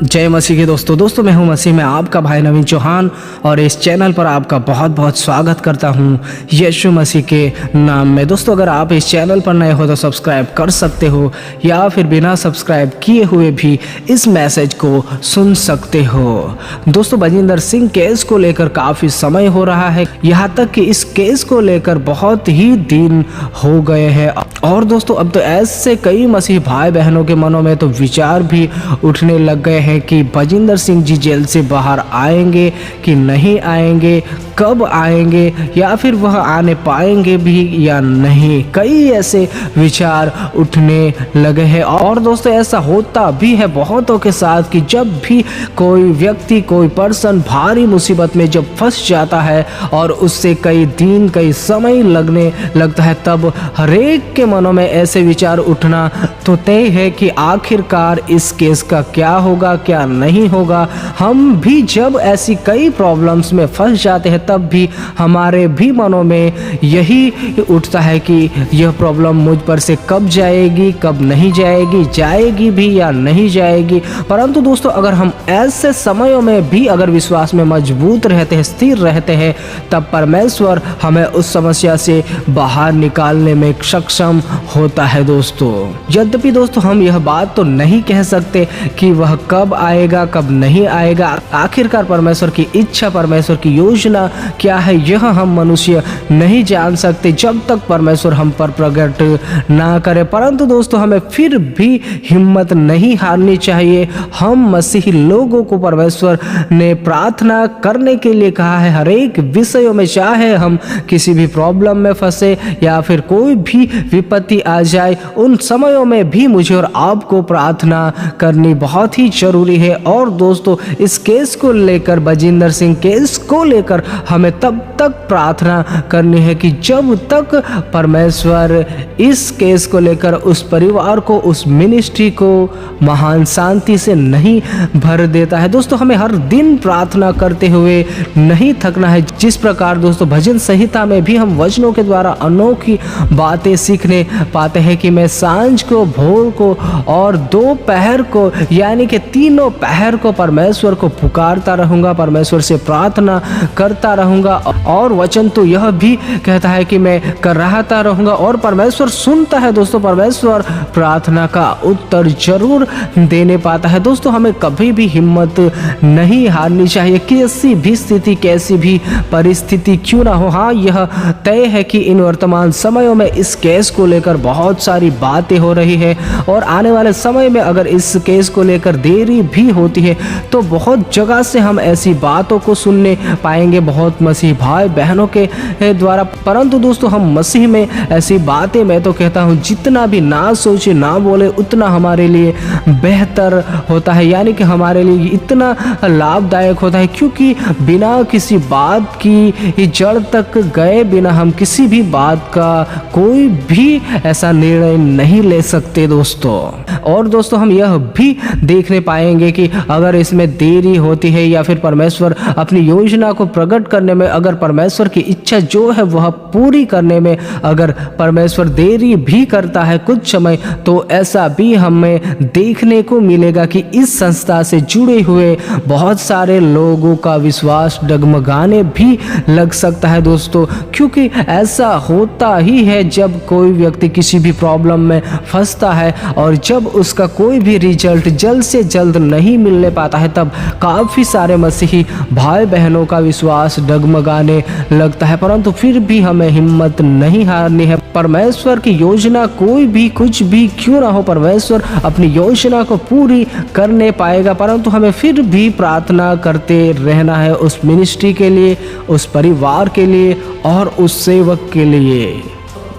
जय मसीह के दोस्तों मैं हूं मसीह में आपका भाई नवीन चौहान और इस चैनल पर आपका बहुत बहुत स्वागत करता हूं यीशु मसीह के नाम में। दोस्तों अगर आप इस चैनल पर नए हो तो सब्सक्राइब कर सकते हो या फिर बिना सब्सक्राइब किए हुए भी इस मैसेज को सुन सकते हो। दोस्तों बजिंदर सिंह केस को लेकर काफ़ी समय हो रहा है, यहाँ तक कि इस केस को लेकर बहुत ही दिन हो गए हैं और दोस्तों अब तो ऐसे कई मसीह भाई बहनों के मनों में तो विचार भी उठने लग गए हैं कि बजिंदर सिंह जी जेल से बाहर आएंगे कि नहीं आएंगे, कब आएंगे या फिर वह आने पाएंगे भी या नहीं। कई ऐसे विचार उठने लगे हैं और दोस्तों ऐसा होता भी है बहुतों के साथ कि जब भी कोई व्यक्ति कोई पर्सन भारी मुसीबत में जब फंस जाता है और उससे कई दिन कई समय लगने लगता है, तब हरेक के मनों में ऐसे विचार उठना तो तय है कि आखिरकार इस केस का क्या होगा क्या नहीं होगा। हम भी जब ऐसी कई प्रॉब्लम्स में फंस जाते हैं तब भी हमारे भी मनों में यही उठता है कि यह प्रॉब्लम मुझ पर से कब जाएगी कब नहीं जाएगी, जाएगी भी या नहीं जाएगी। परंतु दोस्तों अगर हम ऐसे समयों में भी अगर विश्वास में मजबूत रहते हैं, स्थिर रहते हैं, तब परमेश्वर हमें उस समस्या से बाहर निकालने में सक्षम होता है। दोस्तों यद्यपि दोस्तों हम यह बात तो नहीं कह सकते कि वह कब आएगा कब नहीं आएगा। आखिरकार परमेश्वर की इच्छा, परमेश्वर की योजना क्या है यह हम मनुष्य नहीं जान सकते जब तक परमेश्वर हम पर प्रकट ना करे। परंतु दोस्तों हमें फिर भी हिम्मत नहीं हारनी चाहिए। हम मसीही लोगों को परमेश्वर ने प्रार्थना करने के लिए कहा है। हर एक विषयों में, चाहे हम किसी भी प्रॉब्लम में फंसे या फिर कोई भी विपत्ति आ जाए, उन समयों में भी मुझे और आपको प्रार्थना करनी बहुत ही जरूरी है। और दोस्तों इस केस को लेकर, बजिंदर सिंह केस को लेकर हमें तब तक प्रार्थना करनी है कि जब तक परमेश्वर इस केस को लेकर उस परिवार को, उस मिनिस्ट्री को महान शांति से नहीं भर देता है। दोस्तों हमें हर दिन प्रार्थना करते हुए नहीं थकना है। जिस प्रकार दोस्तों भजन संहिता में भी हम वचनों के द्वारा अनोखी बातें सीखने पाते हैं कि मैं सांझ को, भोर को और दोपहर को, यानी कि तीनों पहर को परमेश्वर को पुकारता रहूंगा, परमेश्वर से प्रार्थना करता रहूंगा। और वचन तो यह भी कहता है कि मैं कराहता रहूंगा और परमेश्वर सुनता है। दोस्तों परमेश्वर प्रार्थना का उत्तर जरूर देने पाता है। दोस्तों हमें कभी भी हिम्मत नहीं हारनी चाहिए, कैसी भी स्थिति, कैसी भी परिस्थिति क्यों ना हो। हाँ यह तय है कि इन वर्तमान समयों में इस केस को लेकर बहुत सारी बातें हो रही है और आने वाले समय में अगर इस केस को लेकर देरी भी होती है तो बहुत जगह से हम ऐसी बातों को सुनने पाएंगे, बहुत मसीह भाई बहनों के द्वारा। परंतु दोस्तों हम मसीह में ऐसी बातें, मैं तो कहता हूँ जितना भी ना सोचे ना बोले उतना हमारे लिए बेहतर होता है, यानी कि हमारे लिए इतना लाभदायक होता है, क्योंकि बिना किसी बात की जड़ तक गए बिना हम किसी भी बात का कोई भी ऐसा निर्णय नहीं ले सकते दोस्तों। और दोस्तों हम यह भी देखने पाएंगे कि अगर इसमें देरी होती है या फिर परमेश्वर अपनी योजना को प्रकट करने में, अगर परमेश्वर की इच्छा जो है वह पूरी करने में अगर परमेश्वर देरी भी करता है कुछ समय, तो ऐसा भी हमें देखने को मिलेगा कि इस संस्था से जुड़े हुए बहुत सारे लोगों का विश्वास डगमगाने भी लग सकता है दोस्तों। क्योंकि ऐसा होता ही है जब कोई व्यक्ति किसी भी प्रॉब्लम में फंसता है और जब उसका कोई भी रिजल्ट जल्द से जल्द नहीं मिलने पाता है, तब काफ़ी सारे मसीही भाई बहनों का विश्वास डगमगाने लगता है। परंतु फिर भी हमें हिम्मत नहीं हारनी है। परमेश्वर की योजना कोई भी कुछ भी क्यों ना हो, परमेश्वर अपनी योजना को पूरी करने पाएगा। परंतु हमें फिर भी प्रार्थना करते रहना है उस मिनिस्ट्री के लिए, उस परिवार के लिए और उस सेवक के लिए।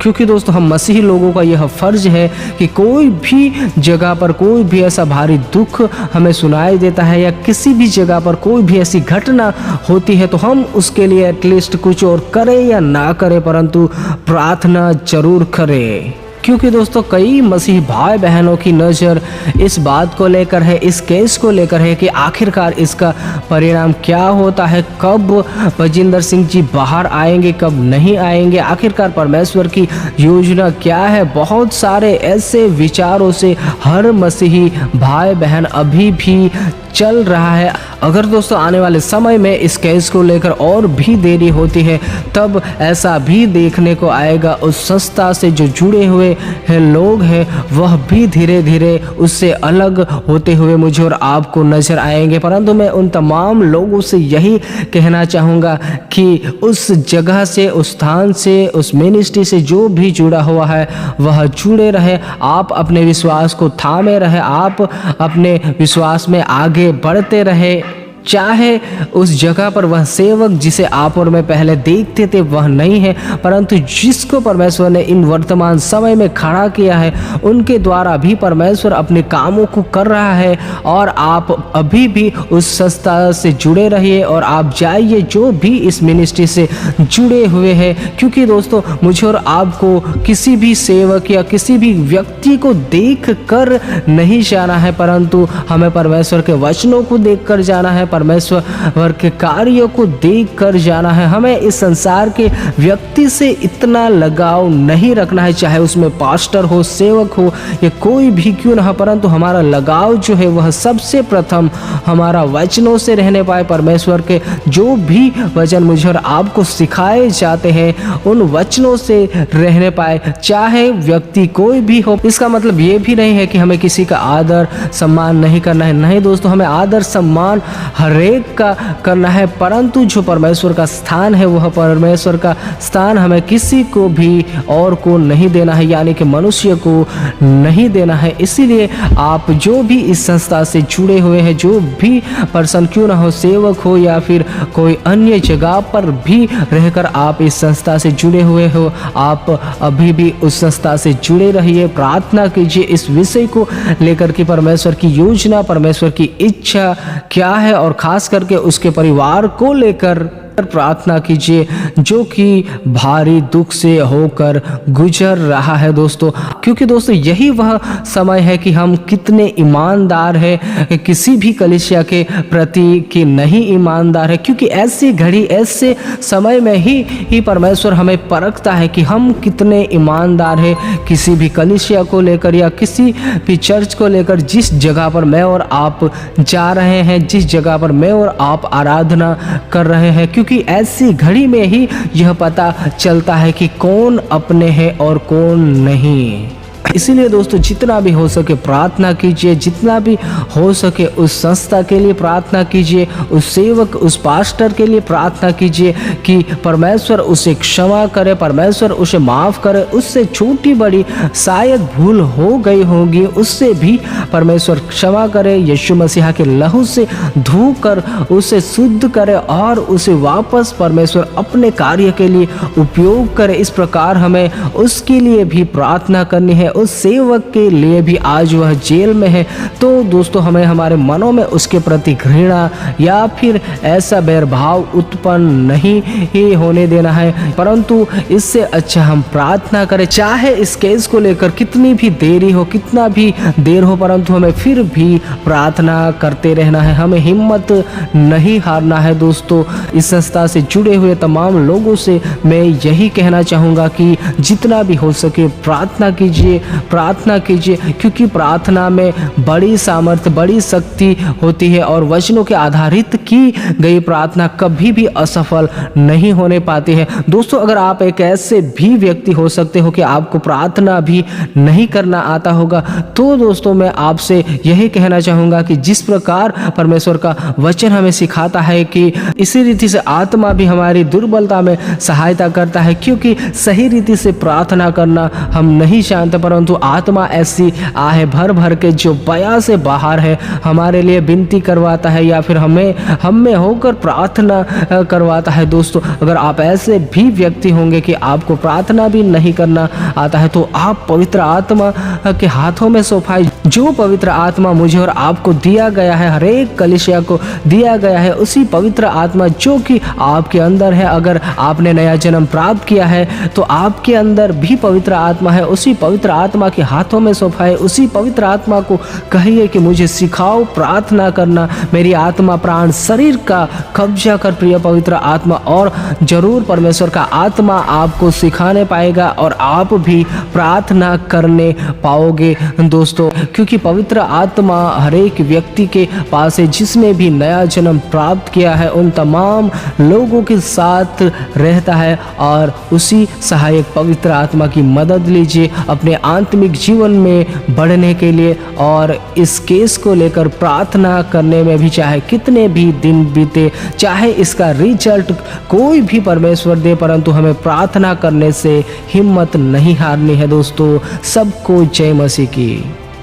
क्योंकि दोस्तों हम मसीही लोगों का यह फर्ज है कि कोई भी जगह पर कोई भी ऐसा भारी दुख हमें सुनाई देता है या किसी भी जगह पर कोई भी ऐसी घटना होती है तो हम उसके लिए एटलीस्ट कुछ और करें या ना करें, परंतु प्रार्थना जरूर करें। क्योंकि दोस्तों कई मसीह भाई बहनों की नज़र इस बात को लेकर है, इस केस को लेकर है कि आखिरकार इसका परिणाम क्या होता है, कब बजिंदर सिंह जी बाहर आएंगे, कब नहीं आएंगे, आखिरकार परमेश्वर की योजना क्या है। बहुत सारे ऐसे विचारों से हर मसीही भाई बहन अभी भी चल रहा है। अगर दोस्तों आने वाले समय में इस केस को लेकर और भी देरी होती है तब ऐसा भी देखने को आएगा उस संस्था से जो जुड़े हुए हैं लोग हैं वह भी धीरे धीरे उससे अलग होते हुए मुझे और आपको नजर आएंगे। परंतु मैं उन तमाम लोगों से यही कहना चाहूँगा कि उस जगह से, उस स्थान से, उस मिनिस्ट्री से जो भी जुड़ा हुआ है वह जुड़े रहे। आप अपने विश्वास को थामे रहे, आप अपने विश्वास में आगे बढ़ते रहे। चाहे उस जगह पर वह सेवक जिसे आप और मैं पहले देखते थे वह नहीं है, परंतु जिसको परमेश्वर ने इन वर्तमान समय में खड़ा किया है उनके द्वारा भी परमेश्वर अपने कामों को कर रहा है। और आप अभी भी उस संस्था से जुड़े रहिए और आप जाइए जो भी इस मिनिस्ट्री से जुड़े हुए हैं, क्योंकि दोस्तों मुझे और आपको किसी भी सेवक या किसी भी व्यक्ति को देख कर नहीं जाना है, परंतु हमें परमेश्वर के वचनों को देख कर जाना है, परमेश्वर के कार्यों को देख कर जाना है। हमें इस संसार के व्यक्ति से इतना लगाव नहीं रखना है, चाहे उसमें पास्टर हो, सेवक हो या कोई भी क्यों ना हो, परंतु हमारा लगाव जो है वह सबसे प्रथम हमारा वचनों से रहने पाए। परमेश्वर के जो भी वचन मुझे और आपको सिखाए जाते हैं उन वचनों से रहने पाए, चाहे व्यक्ति कोई भी हो। इसका मतलब ये भी नहीं है कि हमें किसी का आदर सम्मान नहीं करना है। नहीं दोस्तों, हमें आदर सम्मान हरेक का करना है, परंतु जो परमेश्वर का स्थान है वह परमेश्वर का स्थान हमें किसी को भी और को नहीं देना है, यानी कि मनुष्य को नहीं देना है। इसीलिए आप जो भी इस संस्था से जुड़े हुए हैं, जो भी पर्सन क्यों ना हो, सेवक हो या फिर कोई अन्य जगह पर भी रहकर आप इस संस्था से जुड़े हुए हो, आप अभी भी उस संस्था से जुड़े रहिए। प्रार्थना कीजिए इस विषय को लेकर कि परमेश्वर की योजना, परमेश्वर की इच्छा क्या है और खास करके उसके परिवार को लेकर प्रार्थना कीजिए जो कि भारी दुख से होकर गुजर रहा है दोस्तों। क्योंकि दोस्तों यही वह समय है कि हम कितने ईमानदार हैं किसी भी कलीसिया के प्रति कि नहीं ईमानदार है, क्योंकि ऐसी घड़ी, ऐसे समय में ही परमेश्वर हमें परखता है कि हम कितने ईमानदार हैं किसी भी कलीसिया को लेकर या किसी भी चर्च को लेकर। जिस जगह पर मैं और आप जा रहे हैं, जिस जगह पर मैं और आप आराधना कर रहे हैं, क्योंकि ऐसी घड़ी में ही यह पता चलता है कि कौन अपने हैं और कौन नहीं। इसीलिए दोस्तों जितना भी हो सके प्रार्थना कीजिए, जितना भी हो सके उस संस्था के लिए प्रार्थना कीजिए, उस सेवक, उस पास्टर के लिए प्रार्थना कीजिए कि परमेश्वर उसे क्षमा करे, परमेश्वर उसे माफ़ करे। उससे छोटी बड़ी शायद भूल हो गई होगी, उससे भी परमेश्वर क्षमा करे, यीशु मसीह के लहू से धोकर उसे शुद्ध करे और उसे वापस परमेश्वर अपने कार्य के लिए उपयोग करे। इस प्रकार हमें उसके लिए भी प्रार्थना करनी है। उस सेवक के लिए भी आज वह जेल में है, तो दोस्तों हमें हमारे मनों में उसके प्रति घृणा या फिर ऐसा बैरभाव उत्पन्न नहीं ही होने देना है, परंतु इससे अच्छा हम प्रार्थना करें। चाहे इस केस को लेकर कितनी भी देरी हो, कितना भी देर हो, परंतु हमें फिर भी प्रार्थना करते रहना है, हमें हिम्मत नहीं हारना है। दोस्तों इस संस्था से जुड़े हुए तमाम लोगों से मैं यही कहना चाहूँगा कि जितना भी हो सके प्रार्थना कीजिए, प्रार्थना कीजिए, क्योंकि प्रार्थना में बड़ी सामर्थ्य, बड़ी शक्ति होती है और वचनों के आधारित की गई प्रार्थना कभी भी असफल नहीं होने पाती है। दोस्तों अगर आप एक ऐसे भी व्यक्ति हो सकते हो कि आपको प्रार्थना भी नहीं करना आता होगा, तो दोस्तों मैं आपसे यही कहना चाहूँगा कि जिस प्रकार परमेश्वर का वचन हमें सिखाता है कि इसी रीति से आत्मा भी हमारी दुर्बलता में सहायता करता है, क्योंकि सही रीति से प्रार्थना करना हम नहीं जानते, परंतु आत्मा ऐसी आहे भर भर के जो बया से बाहर है हमारे लिए विनती करवाता है या फिर हमें होकर प्रार्थना करवाता है। दोस्तों अगर आप ऐसे भी व्यक्ति होंगे कि आपको प्रार्थना भी नहीं करना आता है, तो आप पवित्र आत्मा के हाथों में सौंपाए। जो पवित्र आत्मा मुझे और आपको दिया गया है, हर एक कलीसिया को दिया गया है, उसी पवित्र आत्मा जो कि आपके अंदर है, अगर आपने नया जन्म प्राप्त किया है तो आपके अंदर भी पवित्र आत्मा है। उसी पवित्र आत्मा के हाथों में सौंपाए, उसी पवित्र आत्मा को कहिए कि मुझे सिखाओ प्रार्थना करना। मेरी आत्मा प्राण शरीर का कब्जा कर प्रिय पवित्र आत्मा, और जरूर परमेश्वर का आत्मा आपको सिखाने पाएगा और आप भी प्रार्थना करने पाओगे दोस्तों, क्योंकि पवित्र आत्मा हर एक व्यक्ति के पास है जिसने भी नया जन्म प्राप्त किया है, उन तमाम लोगों के साथ रहता है। और उसी सहायक पवित्र आत्मा की मदद लीजिए अपने आत्मिक जीवन में बढ़ने के लिए, और इस केस को लेकर प्रार्थना करने में भी चाहे कितने भी दिन बीते, चाहे इसका रिजल्ट कोई भी परमेश्वर दे, परंतु हमें प्रार्थना करने से हिम्मत नहीं हारनी है दोस्तों। सबको जय मसीह की।